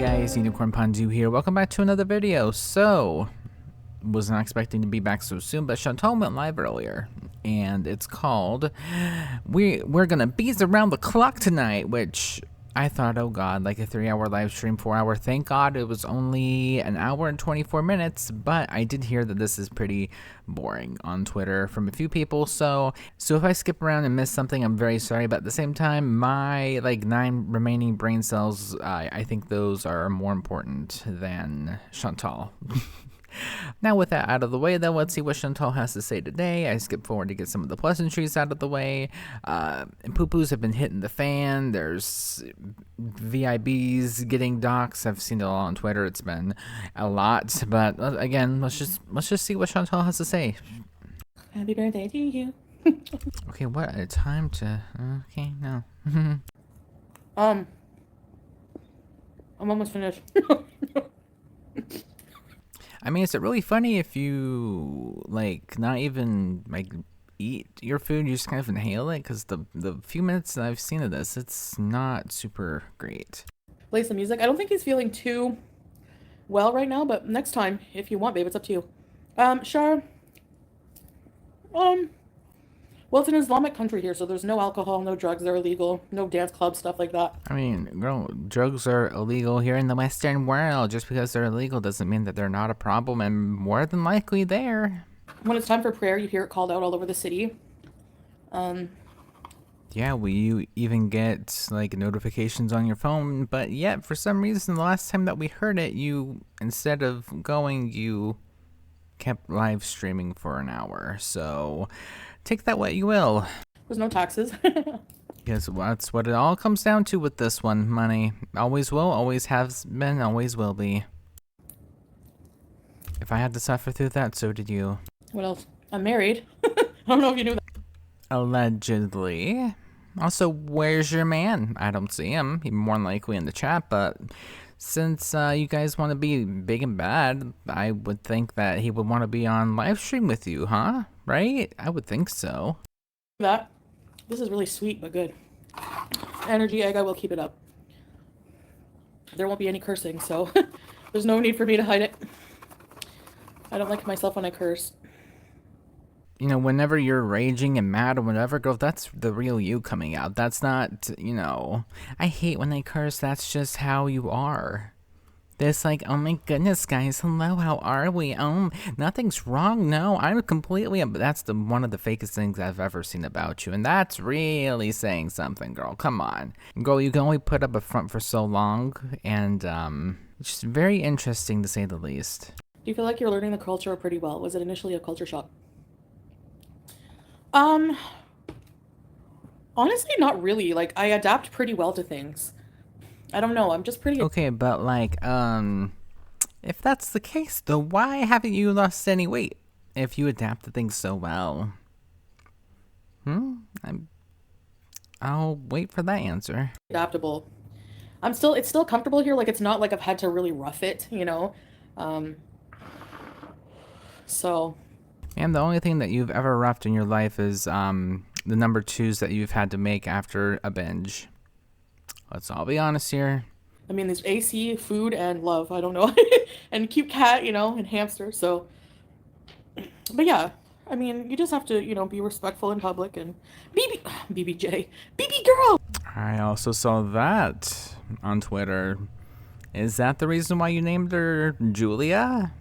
guys, Unicorn Pondu here. Welcome back to another video. So, was not expecting to be back so soon, but Chantal went live earlier, and it's called We're Gonna Bees Around the Clock Tonight, which I thought, oh god, like a 3-hour live stream, 4-hour. Thank god it was only an hour and 24 minutes, but I did hear that this is pretty boring on Twitter from a few people, so if I skip around and miss something, I'm very sorry, but at the same time, my 9 remaining brain cells, I think those are more important than Chantal. Now with that out of the way, though, let's see what Chantal has to say today. I skip forward to get some of the pleasantries out of the way. Poo-poos have been hitting the fan. There's VIBs getting docs. I've seen it all on Twitter. It's been a lot, but again, let's just see what Chantal has to say. Happy birthday to you. Okay, what a time to. Okay, no. I'm almost finished. I mean, is it really funny if you, not even, eat your food, you just kind of inhale it? Because the few minutes that I've seen of this, it's not super great. Play some music. I don't think he's feeling too well right now, but next time, if you want, babe, it's up to you. Shar. Well, it's an Islamic country here, so there's no alcohol, no drugs, they're illegal, no dance clubs, stuff like that. I mean, girl, drugs are illegal here in the Western world. Just because they're illegal doesn't mean that they're not a problem, and more than likely there. When it's time for prayer, you hear it called out all over the city. Yeah, well, you even get, notifications on your phone, but yet, for some reason, the last time that we heard it, you, instead of going, you kept live streaming for an hour, so take that what you will. There's no taxes. Because that's what it all comes down to with this one. Money. Always will, always has been, always will be. If I had to suffer through that, so did you. What else? I'm married. I don't know if you knew that. Allegedly. Also, where's your man? I don't see him. He's more than likely in the chat, but since you guys want to be big and bad, I would think that he would want to be on live stream with you, huh? Right? I would think so. That. This is really sweet, but good. Energy egg, I will keep it up. There won't be any cursing, so there's no need for me to hide it. I don't like myself when I curse. You know, whenever you're raging and mad or whatever, girl, that's the real you coming out. That's not, I hate when they curse. That's just how you are. It's like, oh my goodness, guys, hello, how are we? Nothing's wrong, no, I'm completely, that's one of the fakest things I've ever seen about you, and that's really saying something, girl, come on. Girl, you can only put up a front for so long, and, it's just very interesting to say the least. Do you feel like you're learning the culture pretty well? Was it initially a culture shock? Honestly, not really. I adapt pretty well to things. I don't know, I'm just pretty... Okay, but if that's the case, though, why haven't you lost any weight if you adapt to things so well? I'll wait for that answer. Adaptable. It's still comfortable here, it's not like I've had to really rough it, so... And the only thing that you've ever roughed in your life is, the number 2s that you've had to make after a binge. Let's all be honest here. I mean, there's AC, food, and love. I don't know. And cute cat, and hamster, so... But yeah, I mean, you just have to, be respectful in public and... BBJ. BB girl! I also saw that on Twitter. Is that the reason why you named her Julia?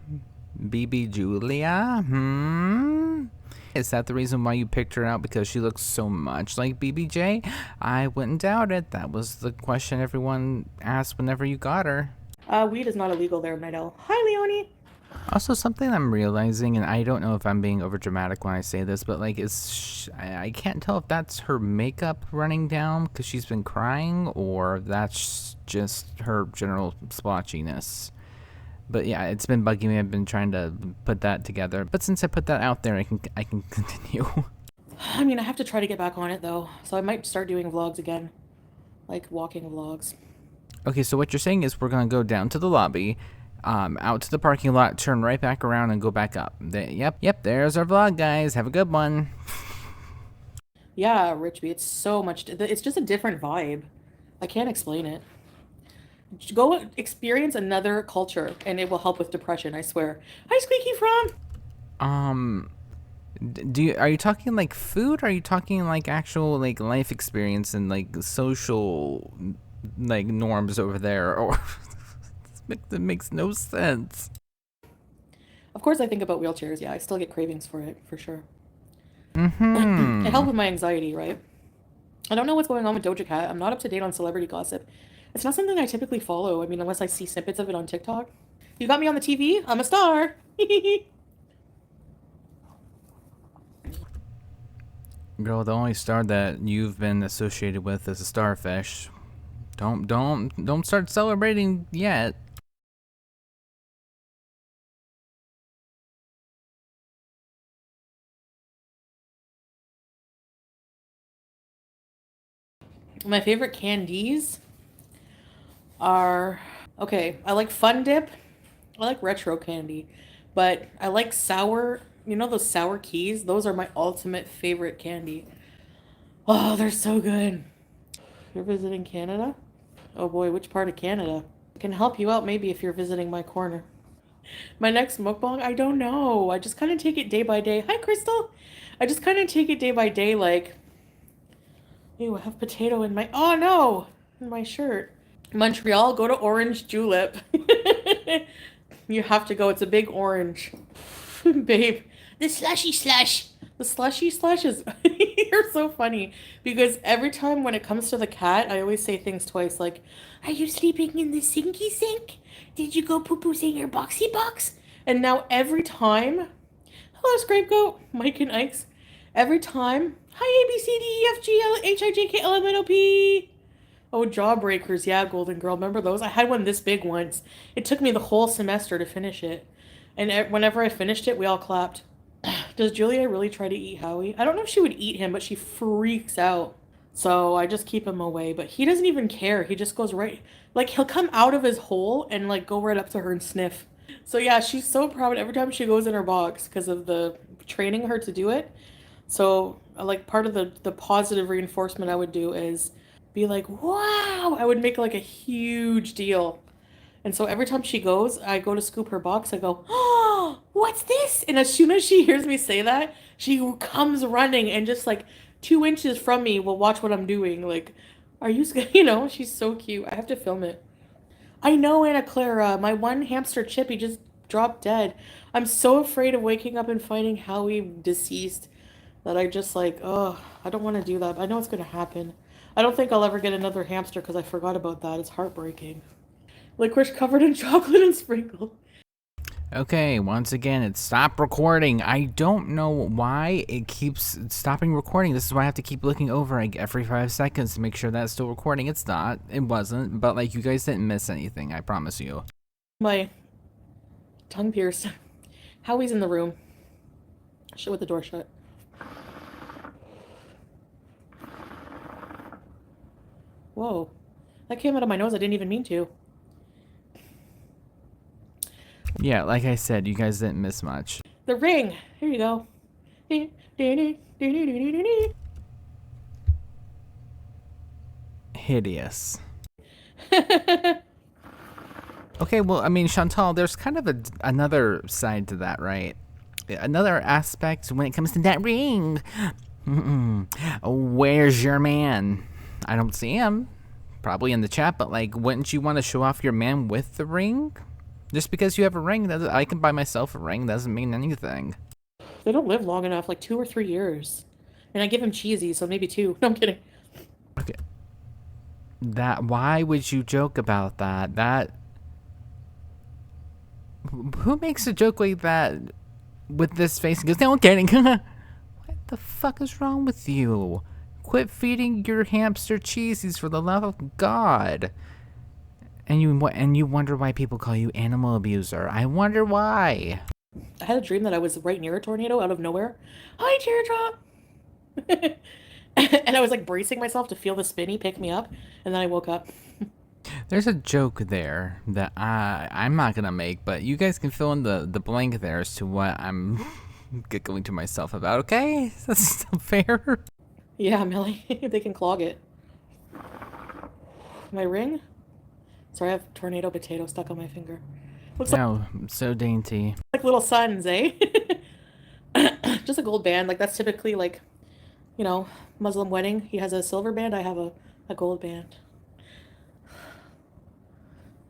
BB Julia? Is that the reason why you picked her out, because she looks so much like BBJ? I wouldn't doubt it. That was the question everyone asked whenever you got her. Weed is not illegal there, Night Owl. Hi, Leonie! Also, something I'm realizing, and I don't know if I'm being overdramatic when I say this, but I can't tell if that's her makeup running down because she's been crying, or that's just her general splotchiness. But yeah, it's been bugging me. I've been trying to put that together. But since I put that out there, I can continue. I mean, I have to try to get back on it, though. So I might start doing vlogs again. Walking vlogs. Okay, so what you're saying is we're going to go down to the lobby, out to the parking lot, turn right back around, and go back up. Yep, there's our vlog, guys. Have a good one. Yeah, Richby, it's so much... It's just a different vibe. I can't explain it. Go experience another culture, and it will help with depression. I swear. Hi, Squeaky From. Um, are you talking like food? Or are you talking like actual like life experience and like social like norms over there? Or that makes no sense. Of course, I think about wheelchairs. Yeah, I still get cravings for it, for sure. It Mm-hmm. helps with my anxiety, right? I don't know what's going on with Doja Cat. I'm not up to date on celebrity gossip. It's not something I typically follow. I mean, unless I see snippets of it on TikTok. You got me on the TV. I'm a star. Girl, the only star that you've been associated with is a starfish. Don't start celebrating yet. My favorite candies are okay. I like Fun Dip. I like retro candy, but I like sour. You know those sour keys? Those are my ultimate favorite candy. Oh, they're so good. You're visiting Canada? Oh boy, which part of Canada? I can help you out maybe if you're visiting my corner. My next mukbang, I don't know. I just kind of take it day by day. Hi, Crystal. I just kind of take it day by day, like, ew, I have potato in my, oh no, in my shirt. Montreal, go to Orange Julep. You have to go. It's a big orange. Babe, the slushy slush. The slushy slush is, you're so funny because every time when it comes to the cat, I always say things twice like, are you sleeping in the sinky sink? Did you go poo poo in your boxy box? And now every time, hello, Scapegoat, Mike and Ike's, every time, hi, A, B, C, D, E, F, G, L, H, I, J, K, L, M, N, O, P. Oh, Jawbreakers, yeah, Golden Girl. Remember those? I had one this big once. It took me the whole semester to finish it. And whenever I finished it, we all clapped. Does Julia really try to eat Howie? I don't know if she would eat him, but she freaks out. So I just keep him away. But he doesn't even care. He just goes right, like he'll come out of his hole and like go right up to her and sniff. So yeah, she's so proud every time she goes in her box because of the training her to do it. So like part of the positive reinforcement I would do is be like, "Wow!" I would make like a huge deal. And so every time she goes, I go to scoop her box. I go, "Oh, what's this?" And as soon as she hears me say that, she comes running and just like 2 inches from me will watch what I'm doing. Like, are you scared? You know, she's so cute. I have to film it. I know, Anna Clara. My one hamster Chippy just dropped dead. I'm so afraid of waking up and finding Howie deceased that I just like, oh, I don't want to do that. I know it's going to happen. I don't think I'll ever get another hamster because I forgot about that. It's heartbreaking. Licorice covered in chocolate and sprinkled. Okay, once again, it's stop recording. I don't know why it keeps stopping recording. This is why I have to keep looking over like every 5 seconds to make sure that's still recording. It's not. It wasn't. But like you guys didn't miss anything. I promise you. My tongue pierced. Howie's in the room. Shit with the door shut. Whoa. That came out of my nose. I didn't even mean to. Yeah, like I said, you guys didn't miss much. The ring. Here you go. Hideous. Okay, well, I mean, Chantal, there's kind of another side to that, right? Another aspect when it comes to that ring. Where's your man? I don't see him. Probably in the chat, but like, wouldn't you want to show off your man with the ring? Just because you have a ring, I can buy myself a ring doesn't mean anything. They don't live long enough, like 2 or 3 years. And I give him cheesy, so maybe two. No, I'm kidding. Okay. Why would you joke about that? Who makes a joke like that with this face and goes, no, I'm kidding. What the fuck is wrong with you? Quit feeding your hamster cheesies for the love of God. And you wonder why people call you animal abuser. I wonder why. I had a dream that I was right near a tornado out of nowhere. Hi, teardrop! And I was like bracing myself to feel the spinny pick me up, and then I woke up. There's a joke there that I'm not gonna make, but you guys can fill in the blank there as to what I'm giggling to myself about. Okay, that's still fair. Yeah, Millie, they can clog it. My ring? Sorry, I have tornado potato stuck on my finger. Looks Oh, so dainty. like little suns, eh? Just a gold band. Like that's typically like, you know, Muslim wedding. He has a silver band. I have a gold band.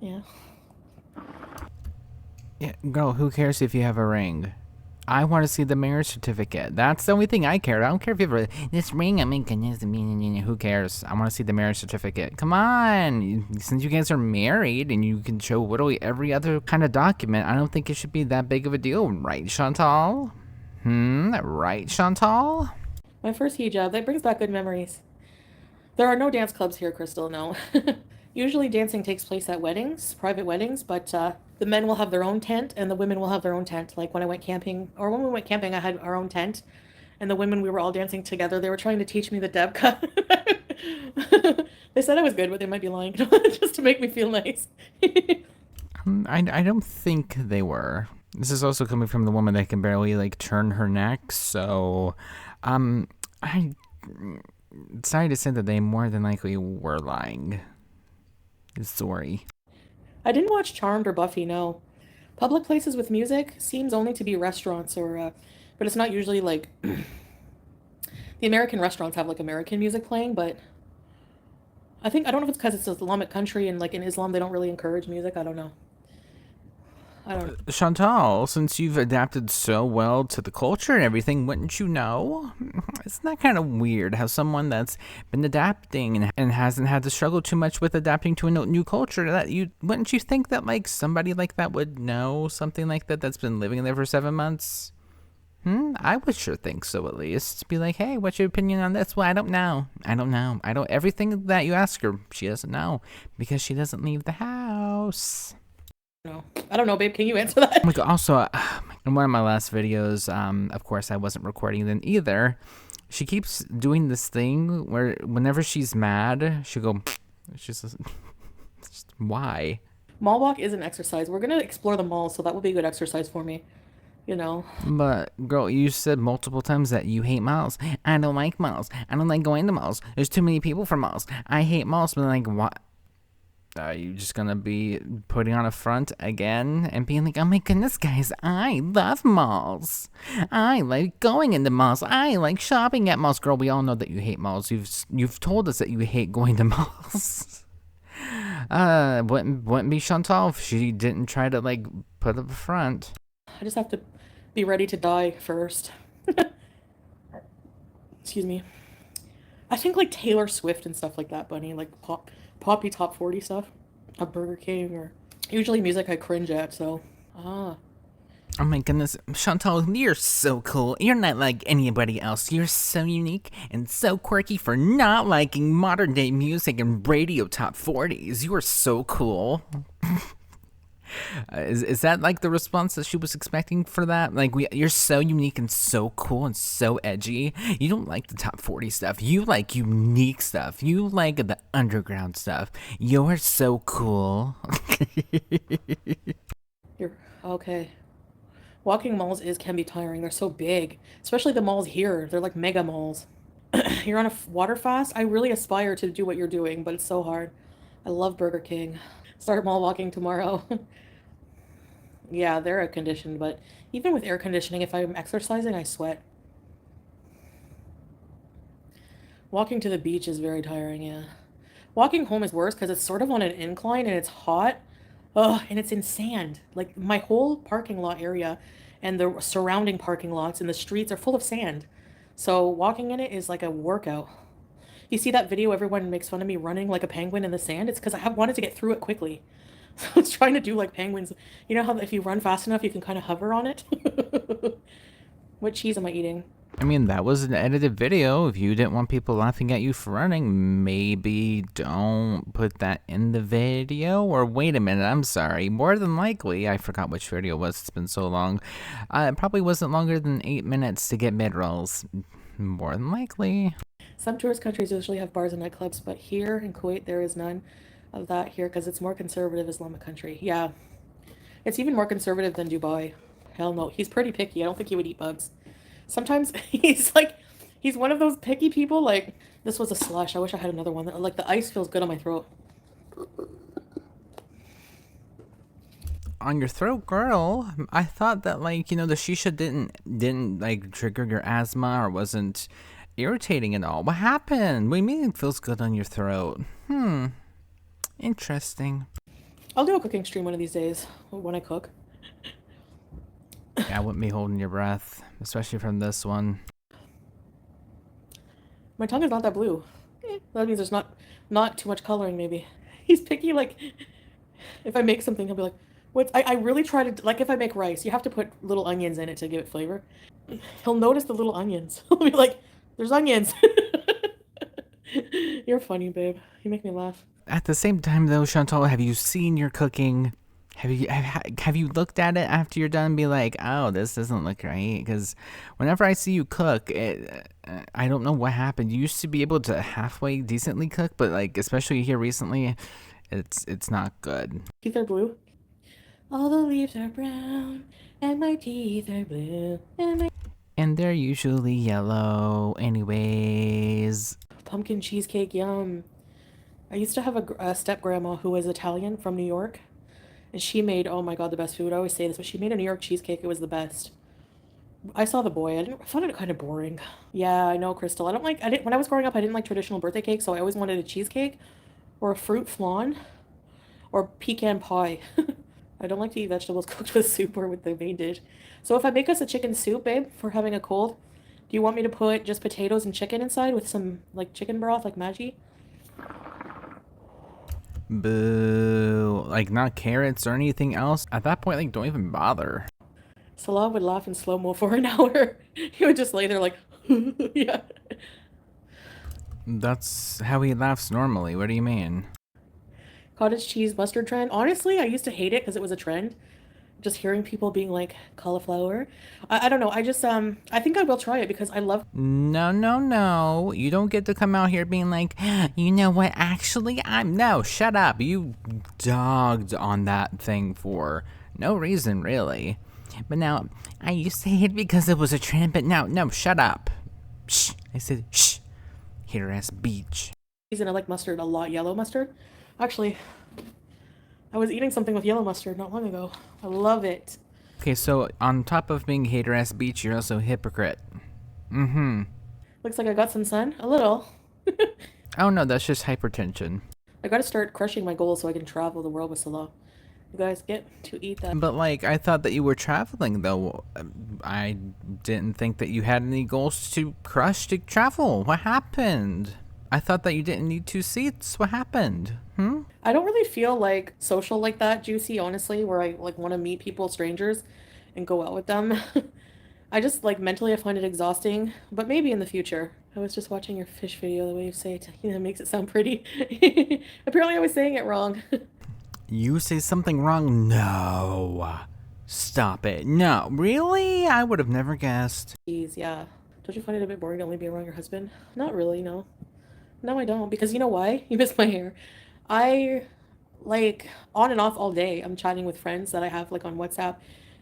Yeah. Yeah, girl, who cares if you have a ring? I want to see the marriage certificate. That's the only thing I care. I don't care if you have this ring. I mean, goodness, who cares? I want to see the marriage certificate. Come on, since you guys are married and you can show literally every other kind of document, I don't think it should be that big of a deal, right, Chantal? Right, Chantal? My first hijab. That brings back good memories. There are no dance clubs here, Crystal. No. Usually dancing takes place at weddings, private weddings, but the men will have their own tent and the women will have their own tent. Like when I went camping, or when we went camping, I had our own tent, and the women, we were all dancing together. They were trying to teach me the deb cut. They said I was good, but they might be lying just to make me feel nice. I don't think they were. This is also coming from the woman that can barely like turn her neck, so I sorry to say that they more than likely were lying. Sorry. I didn't watch Charmed or Buffy, no. Public places with music seems only to be restaurants or, but it's not usually like the American restaurants have like American music playing, but I don't know if it's because it's an Islamic country and like in Islam they don't really encourage music. I don't know. I don't know. Chantal, since you've adapted so well to the culture and everything, wouldn't you know? Isn't that kind of weird how someone that's been adapting and hasn't had to struggle too much with adapting to a new culture, that you wouldn't you think that like somebody like that would know something like that that's been living there for 7 months? I would sure think so, at least. Be like, hey, what's your opinion on this? Well, I don't know. Everything that you ask her, she doesn't know because she doesn't leave the house. No. I don't know, babe. Can you answer that? Like, also, in one of my last videos, of course, I wasn't recording then either. She keeps doing this thing where whenever she's mad, she'll go, she's just, why? Mall walk is an exercise. We're gonna explore the mall, so that will be a good exercise for me. You know. But, girl, you said multiple times that you hate malls. I don't like malls. I don't like going to malls. There's too many people for malls. I hate malls. But, like, what? Are you just gonna be putting on a front again and being like, oh my goodness, guys, I love malls. I like going into malls. I like shopping at malls. Girl, we all know that you hate malls. You've told us that you hate going to malls. Wouldn't be Chantal if she didn't try to like put up a front. I just have to be ready to die first. Excuse me. I think like Taylor Swift and stuff like that, Bunny, like poppy top 40 stuff, a Burger King, or usually music I cringe at. So, Oh my goodness, Chantal, you're so cool. You're not like anybody else. You're so unique and so quirky for not liking modern day music and radio top 40s. You are so cool. Is that like the response that she was expecting for that? Like, you're so unique and so cool and so edgy. You don't like the top 40 stuff. You like unique stuff. You like the underground stuff. You're so cool. you're okay. Walking malls can be tiring. They're so big, especially the malls here. They're like mega malls. You're on a water fast. I really aspire to do what you're doing, but it's so hard. I love Burger King. Start mall walking tomorrow. Yeah, they're air conditioned, but even with air conditioning, if I'm exercising, I sweat. Walking to the beach is very tiring, yeah. Walking home is worse because it's sort of on an incline and it's hot. Ugh, and it's in sand. Like my whole parking lot area and the surrounding parking lots and the streets are full of sand. So walking in it is like a workout. You see that video everyone makes fun of me running like a penguin in the sand? It's because I wanted to get through it quickly. So I was trying to do like penguins. You know how if you run fast enough, you can kind of hover on it? What cheese am I eating? I mean, that was an edited video. If you didn't want people laughing at you for running, maybe don't put that in the video. Or wait a minute, I'm sorry. More than likely, I forgot which video it was. It's been so long. It probably wasn't longer than 8 minutes to get mid-rolls. More than likely. Some tourist countries usually have bars and nightclubs, but here in Kuwait, there is none of that here because it's more conservative Islamic country. Yeah, it's even more conservative than Dubai. Hell no, he's pretty picky. I don't think he would eat bugs. Sometimes he's one of those picky people. Like, this was a slush. I wish I had another one. Like, the ice feels good on my throat. on your throat, girl. I thought that, like, you know, the shisha didn't like trigger your asthma or wasn't irritating at all. What happened? What do you mean it feels good on your throat? Interesting. I'll do a cooking stream one of these days when I cook. Yeah, I wouldn't be holding your breath, especially from this one. My tongue is not that blue. That means there's not too much coloring, maybe. He's picky, like, if I make something, he'll be like, what? I really try to, like, if I make rice, you have to put little onions in it to give it flavor. He'll notice the little onions. He'll be like, there's onions. You're funny, babe. You make me laugh. At the same time, though, Chantal, have you seen your cooking? Have you looked at it after you're done and be like, oh, this doesn't look right? Because whenever I see you cook, I don't know what happened. You used to be able to halfway decently cook, but like especially here recently, it's not good. Teeth are blue. All the leaves are brown, and my teeth are blue, and they're usually yellow, anyways. Pumpkin cheesecake, yum. I used to have a step grandma who was Italian from New York. And she made, oh my god, the best food. I always say this, but she made a New York cheesecake. It was the best. I saw the boy. I found it kind of boring. Yeah, I know, Crystal. When I was growing up, I didn't like traditional birthday cake, so I always wanted a cheesecake or a fruit flan or pecan pie. I don't like to eat vegetables cooked with soup or with the main dish. So if I make us a chicken soup, babe, for having a cold, do you want me to put just potatoes and chicken inside with some, like, chicken broth, like Maggi? Boo. Like, not carrots or anything else? At that point, like, don't even bother. Salah would laugh in slow-mo for an hour. He would just lay there like, yeah. That's how he laughs normally. What do you mean? Cottage cheese mustard trend. Honestly, I used to hate it because it was a trend. Just hearing people being like, cauliflower. I don't know. I think I will try it because I love. No. You don't get to come out here being like, you know what, actually, no, shut up. You dogged on that thing for no reason, really. But now, I used to hate it because it was a trend, but no, shut up. Shh. I said, shh. Hater ass beach. And I like mustard a lot. Yellow mustard. Actually, I was eating something with yellow mustard not long ago. I love it. Okay, so on top of being hater ass beach, you're also a hypocrite. Looks like I got some sun. A little. Oh no, that's just hypertension. I gotta start crushing my goals so I can travel the world with Salah. You guys get to eat that. But like, I thought that you were traveling though. I didn't think that you had any goals to crush to travel. What happened? I thought that you didn't need 2 seats. What happened? I don't really feel like social like that, Juicy, honestly, where I like want to meet people, strangers, and go out with them. I just like mentally I find it exhausting, but maybe in the future. I was just watching your fish video, the way you say it, makes it sound pretty. Apparently I was saying it wrong. You say something wrong? No. Stop it. No. Really? I would have never guessed. Jeez, yeah. Don't you find it a bit boring to only be around your husband? Not really, no. No, I don't. Because you know why? You missed my hair. I, like, on and off all day, I'm chatting with friends that I have, like, on WhatsApp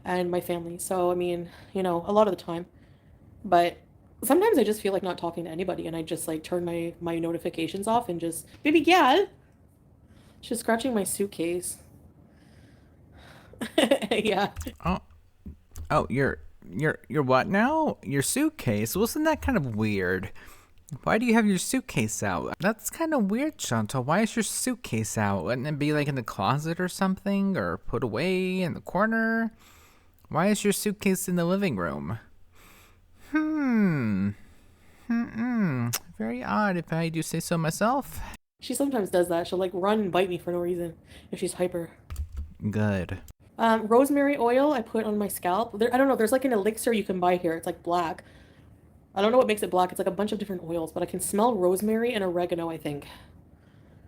and my family. So, I mean, a lot of the time. But sometimes I just feel like not talking to anybody and I just, like, turn my notifications off and just, baby gal, she's scratching my suitcase. Yeah. Oh, you're what now? Your suitcase? Wasn't that kind of weird? Why do you have your suitcase out? That's kind of weird, Chantal. Why is your suitcase out? Wouldn't it be like in the closet or something? Or put away in the corner? Why is your suitcase in the living room? Very odd if I do say so myself. She sometimes does that. She'll like run and bite me for no reason if she's hyper. Good. Rosemary oil I put on my scalp. I don't know, there's like an elixir you can buy here. It's like black. I don't know what makes it black. It's like a bunch of different oils, but I can smell rosemary and oregano, I think.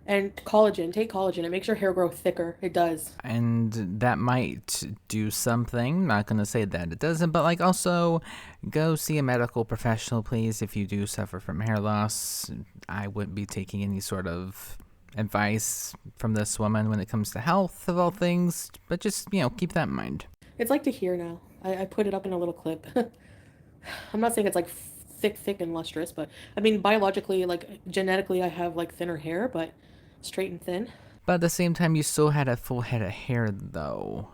And collagen. Take collagen. It makes your hair grow thicker. It does. And that might do something. Not going to say that it doesn't, but like also go see a medical professional, please, if you do suffer from hair loss. I wouldn't be taking any sort of advice from this woman when it comes to health of all things, but just, keep that in mind. It's like to hear now. I put it up in a little clip. I'm not saying it's like thick and lustrous, but I mean biologically, like genetically I have like thinner hair, but straight and thin. But at the same time, you still had a full head of hair though.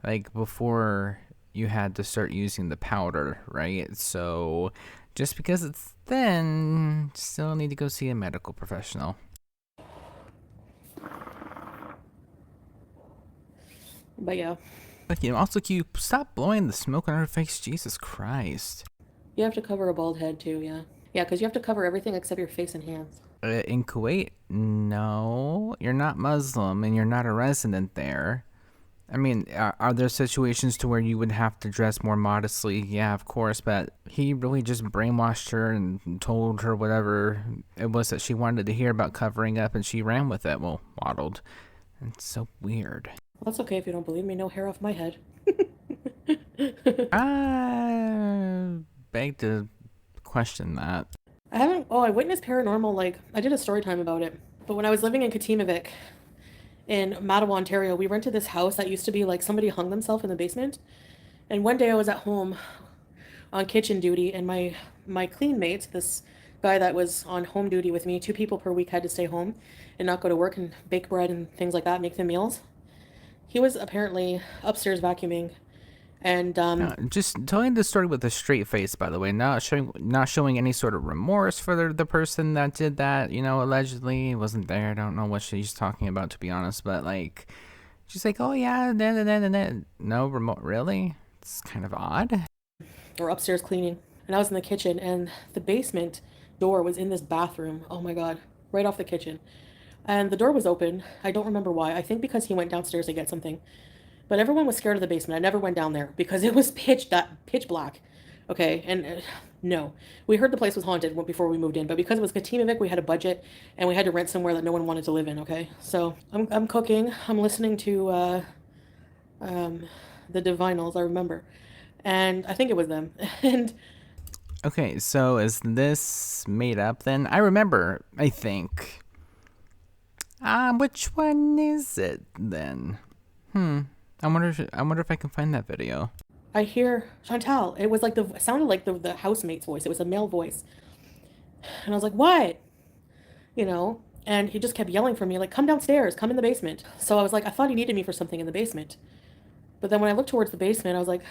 like before you had to start using the powder, right? So just because it's thin, still need to go see a medical professional. But yeah, But also, can you stop blowing the smoke on her face? Jesus Christ. you have to cover a bald head too, yeah. Yeah, because you have to cover everything except your face and hands. In Kuwait, no, you're not Muslim and you're not a resident there. I mean, are there situations to where you would have to dress more modestly? Yeah, of course, but he really just brainwashed her and told her whatever it was that she wanted to hear about covering up, and she ran with it. Well, waddled. It's so weird. Well, that's okay if you don't believe me. No hair off my head. I beg to question that. I haven't. Oh, I witnessed paranormal. Like I did a story time about it. But when I was living in Katimavik in Mattawa, Ontario, we rented this house that used to be like somebody hung themselves in the basement. And one day I was at home on kitchen duty, and my clean mate, this guy that was on home duty with me, 2 people per week had to stay home and not go to work and bake bread and things like that, make the meals. He was apparently upstairs vacuuming, and Just telling the story with a straight face, by the way, not showing any sort of remorse for the person that did that. Allegedly wasn't there. I don't know what she's talking about, to be honest. But like, she's like, oh yeah, no remorse. Really? It's kind of odd. or upstairs cleaning, and I was in the kitchen, and the basement door was in this bathroom. Oh my god, right off the kitchen. And the door was open. I don't remember why. I think because he went downstairs to get something. But everyone was scared of the basement. I never went down there because it was pitch black. Okay, and no, we heard the place was haunted before we moved in, but because it was Katimavik, we had a budget and we had to rent somewhere that no one wanted to live in. Okay, so I'm cooking. I'm listening to the Divinals. I remember, and I think it was them. And Okay, so is this made up then? I remember. I think. Which one is it then? I wonder if I can find that video. I hear Chantal. It was like it sounded like the housemate's voice. It was a male voice, and I was like, "What?" And he just kept yelling for me, like, "Come downstairs, come in the basement." So I was like, I thought he needed me for something in the basement. But then when I looked towards the basement, I was like,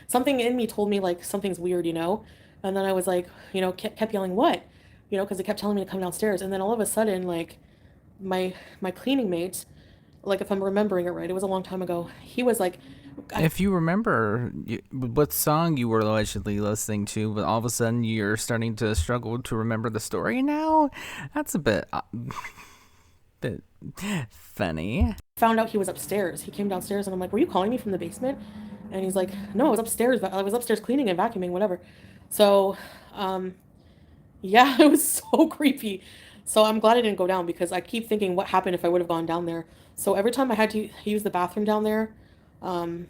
something in me told me like something's weird. And then I was like, kept yelling, "What?" Because it kept telling me to come downstairs. And then all of a sudden, like, my cleaning mate, like, if I'm remembering it right, it was a long time ago. He was like, If you remember what song you were allegedly listening to, but all of a sudden you're starting to struggle to remember the story now, that's a bit funny. found out he was upstairs. He came downstairs, and I'm like, "Were you calling me from the basement?" And he's like, "No, I was upstairs. I was upstairs cleaning and vacuuming, whatever." So, yeah, it was so creepy. So I'm glad I didn't go down because I keep thinking what happened if I would have gone down there. So every time I had to use the bathroom down there, um,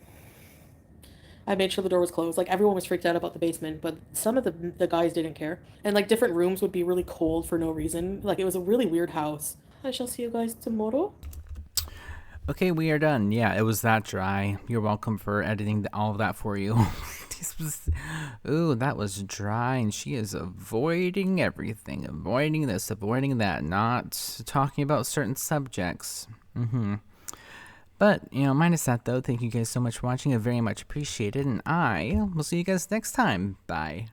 I made sure the door was closed. Like everyone was freaked out about the basement, but some of the guys didn't care. And like different rooms would be really cold for no reason. Like it was a really weird house. I shall see you guys tomorrow. Okay, we are done. Yeah, it was that dry. You're welcome for editing all of that for you. Ooh, that was dry, and she is avoiding everything. Avoiding this, avoiding that, not talking about certain subjects. But, minus that though, thank you guys so much for watching. I very much appreciate it, and I will see you guys next time. Bye.